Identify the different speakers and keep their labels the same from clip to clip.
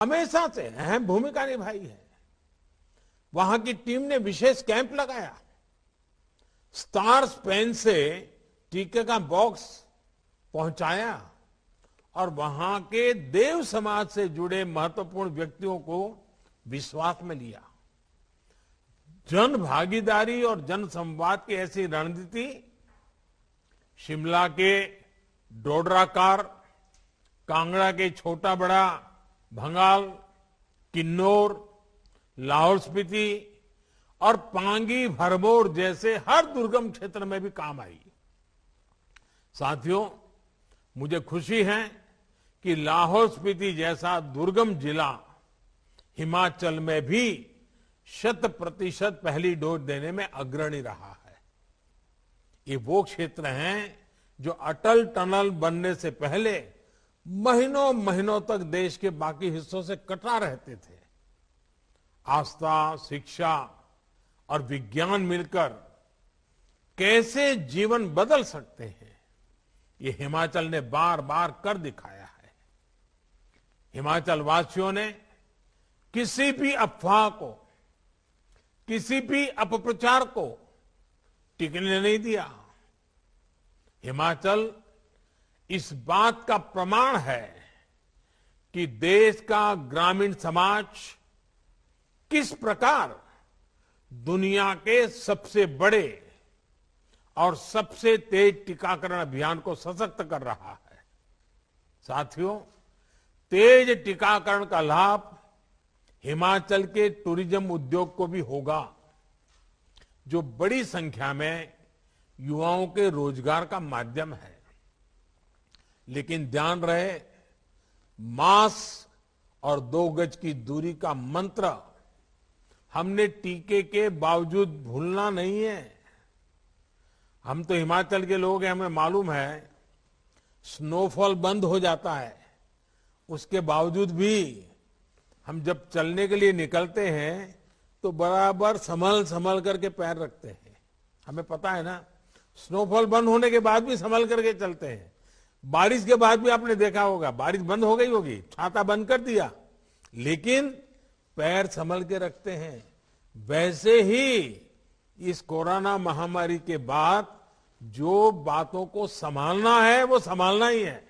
Speaker 1: हमेशा से अहम भूमिका निभाई है। वहां की टीम ने विशेष कैंप लगाया, स्टार्स पेन से टीके का बॉक्स पहुंचाया और वहां के देव समाज से जुड़े महत्वपूर्ण व्यक्तियों को विश्वास में लिया। जन भागीदारी और जन संवाद की ऐसी रणनीति शिमला के डोडराकार, कांगड़ा के छोटा बड़ा, भंगाल, किन्नौर, लाहौल स्पीति और पांगी भरमौर जैसे हर दुर्गम क्षेत्र में भी काम आई। साथियों, मुझे खुशी है कि लाहौल स्पीति जैसा दुर्गम जिला हिमाचल में भी 100% पहली डोज देने में अग्रणी रहा है। ये वो क्षेत्र हैं जो अटल टनल बनने से पहले महीनों महीनों तक देश के बाकी हिस्सों से कटा रहते थे। आस्था, शिक्षा और विज्ञान मिलकर कैसे जीवन बदल सकते हैं, ये हिमाचल ने बार बार कर दिखाया है। हिमाचल वासियों ने किसी भी अफवाह को, किसी भी अपप्रचार को टिकने नहीं दिया। हिमाचल इस बात का प्रमाण है कि देश का ग्रामीण समाज किस प्रकार दुनिया के सबसे बड़े और सबसे तेज टीकाकरण अभियान को सशक्त कर रहा है। साथियों, तेज टीकाकरण का लाभ हिमाचल के टूरिज्म उद्योग को भी होगा, जो बड़ी संख्या में युवाओं के रोजगार का माध्यम है। लेकिन ध्यान रहे, मास्क और 2 गज की दूरी का मंत्र हमने टीके के बावजूद भूलना नहीं है। हम तो हिमाचल के लोग हैं, हमें मालूम है स्नोफॉल बंद हो जाता है, उसके बावजूद भी हम जब चलने के लिए निकलते हैं तो बराबर संभल संभल करके पैर रखते हैं। हमें पता है ना, स्नोफॉल बंद होने के बाद भी संभल करके चलते हैं। बारिश के बाद भी आपने देखा होगा, बारिश बंद हो गई होगी, छाता बंद कर दिया, लेकिन पैर संभल के रखते हैं। वैसे ही इस कोरोना महामारी के बाद जो बातों को संभालना है वो संभालना ही है।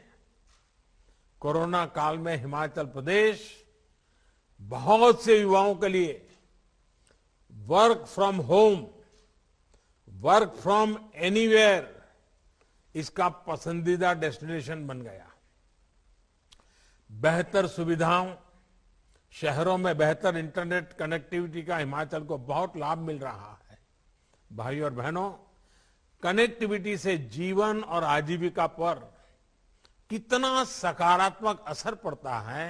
Speaker 1: कोरोना काल में हिमाचल प्रदेश बहुत से युवाओं के लिए work from home, work from anywhere इसका पसंदीदा डेस्टिनेशन बन गया। बेहतर सुविधाओं, शहरों में बेहतर इंटरनेट कनेक्टिविटी का हिमाचल को बहुत लाभ मिल रहा है। भाई और बहनों, कनेक्टिविटी से जीवन और आजीविका पर कितना सकारात्मक असर पड़ता है,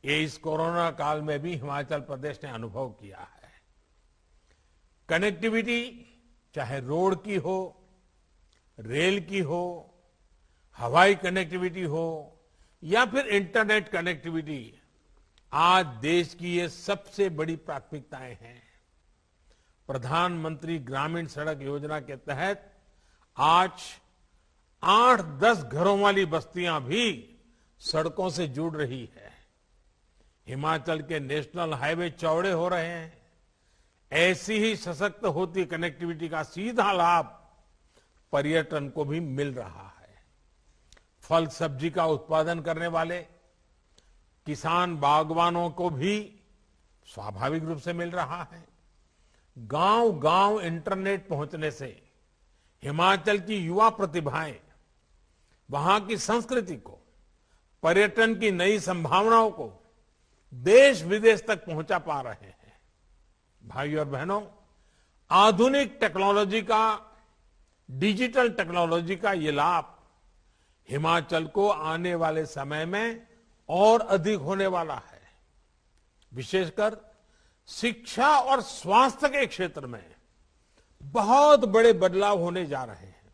Speaker 1: ये इस कोरोना काल में भी हिमाचल प्रदेश ने अनुभव किया है। कनेक्टिविटी चाहे रोड की हो, रेल की हो, हवाई कनेक्टिविटी हो या फिर इंटरनेट कनेक्टिविटी, आज देश की ये सबसे बड़ी प्राथमिकताएं हैं। प्रधानमंत्री ग्रामीण सड़क योजना के तहत आज 8-10 घरों वाली बस्तियां भी सड़कों से जुड़ रही है। हिमाचल के नेशनल हाईवे चौड़े हो रहे हैं। ऐसी ही सशक्त होती कनेक्टिविटी का सीधा लाभ पर्यटन को भी मिल रहा है। फल सब्जी का उत्पादन करने वाले किसान बागवानों को भी स्वाभाविक रूप से मिल रहा है। गांव गांव इंटरनेट पहुंचने से हिमाचल की युवा प्रतिभाएं वहां की संस्कृति को, पर्यटन की नई संभावनाओं को देश विदेश तक पहुंचा पा रहे हैं। भाई और बहनों, आधुनिक टेक्नोलॉजी का, डिजिटल टेक्नोलॉजी का ये लाभ हिमाचल को आने वाले समय में और अधिक होने वाला है। विशेषकर शिक्षा और स्वास्थ्य के क्षेत्र में बहुत बड़े बदलाव होने जा रहे हैं।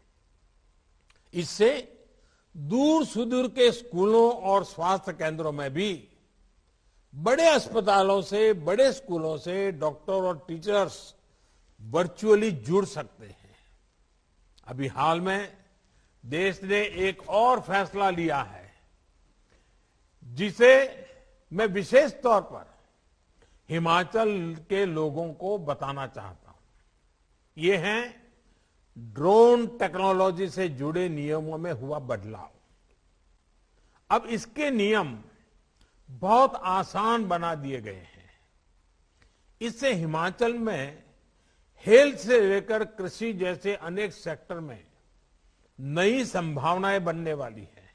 Speaker 1: इससे दूर सुदूर के स्कूलों और स्वास्थ्य केंद्रों में भी बड़े अस्पतालों से, बड़े स्कूलों से डॉक्टर और टीचर्स वर्चुअली जुड़ सकते हैं। अभी हाल में देश ने एक और फैसला लिया है, जिसे मैं विशेष तौर पर हिमाचल के लोगों को बताना चाहता हूं। ये है ड्रोन टेक्नोलॉजी से जुड़े नियमों में हुआ बदलाव। अब इसके नियम बहुत आसान बना दिए गए हैं। इससे हिमाचल में हेल्थ से लेकर कृषि जैसे अनेक सेक्टर में नई संभावनाएं बनने वाली है।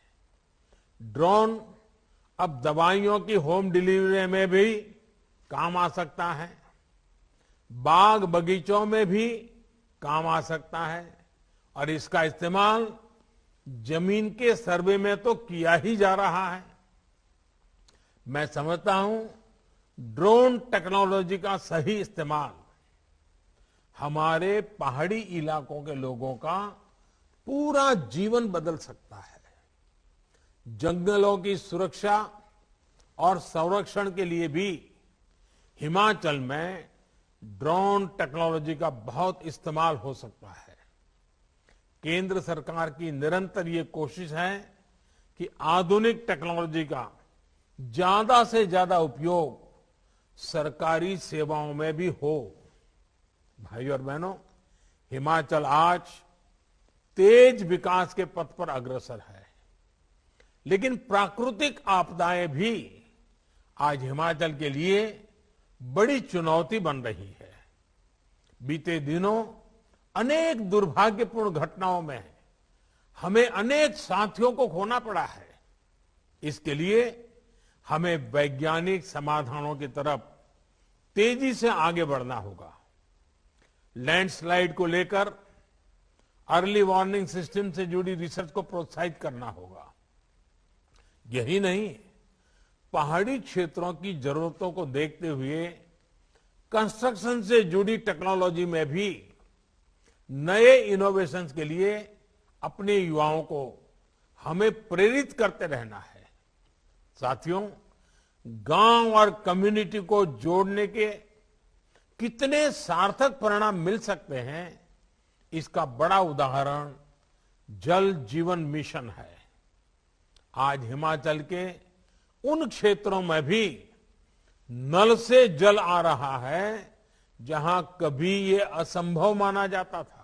Speaker 1: ड्रोन अब दवाइयों की होम डिलीवरी में भी काम आ सकता है, बाग बगीचों में भी काम आ सकता है और इसका इस्तेमाल जमीन के सर्वे में तो किया ही जा रहा है। मैं समझता हूं ड्रोन टेक्नोलॉजी का सही इस्तेमाल हमारे पहाड़ी इलाकों के लोगों का पूरा जीवन बदल सकता है। जंगलों की सुरक्षा और संरक्षण के लिए भी हिमाचल में ड्रोन टेक्नोलॉजी का बहुत इस्तेमाल हो सकता है। केंद्र सरकार की निरंतर ये कोशिश है कि आधुनिक टेक्नोलॉजी का ज्यादा से ज्यादा उपयोग सरकारी सेवाओं में भी हो। भाइयों और बहनों, हिमाचल आज तेज विकास के पथ पर अग्रसर है, लेकिन प्राकृतिक आपदाएं भी आज हिमाचल के लिए बड़ी चुनौती बन रही है। बीते दिनों अनेक दुर्भाग्यपूर्ण घटनाओं में हमें अनेक साथियों को खोना पड़ा है। इसके लिए हमें वैज्ञानिक समाधानों की तरफ तेजी से आगे बढ़ना होगा। लैंडस्लाइड को लेकर अर्ली वार्निंग सिस्टम से जुड़ी रिसर्च को प्रोत्साहित करना होगा। यही नहीं, पहाड़ी क्षेत्रों की जरूरतों को देखते हुए कंस्ट्रक्शन से जुड़ी टेक्नोलॉजी में भी नए इनोवेशंस के लिए अपने युवाओं को हमें प्रेरित करते रहना है। साथियों, गांव और कम्युनिटी को जोड़ने के कितने सार्थक परिणाम मिल सकते हैं, इसका बड़ा उदाहरण जल जीवन मिशन है। आज हिमाचल के उन क्षेत्रों में भी नल से जल आ रहा है जहां कभी ये असंभव माना जाता था।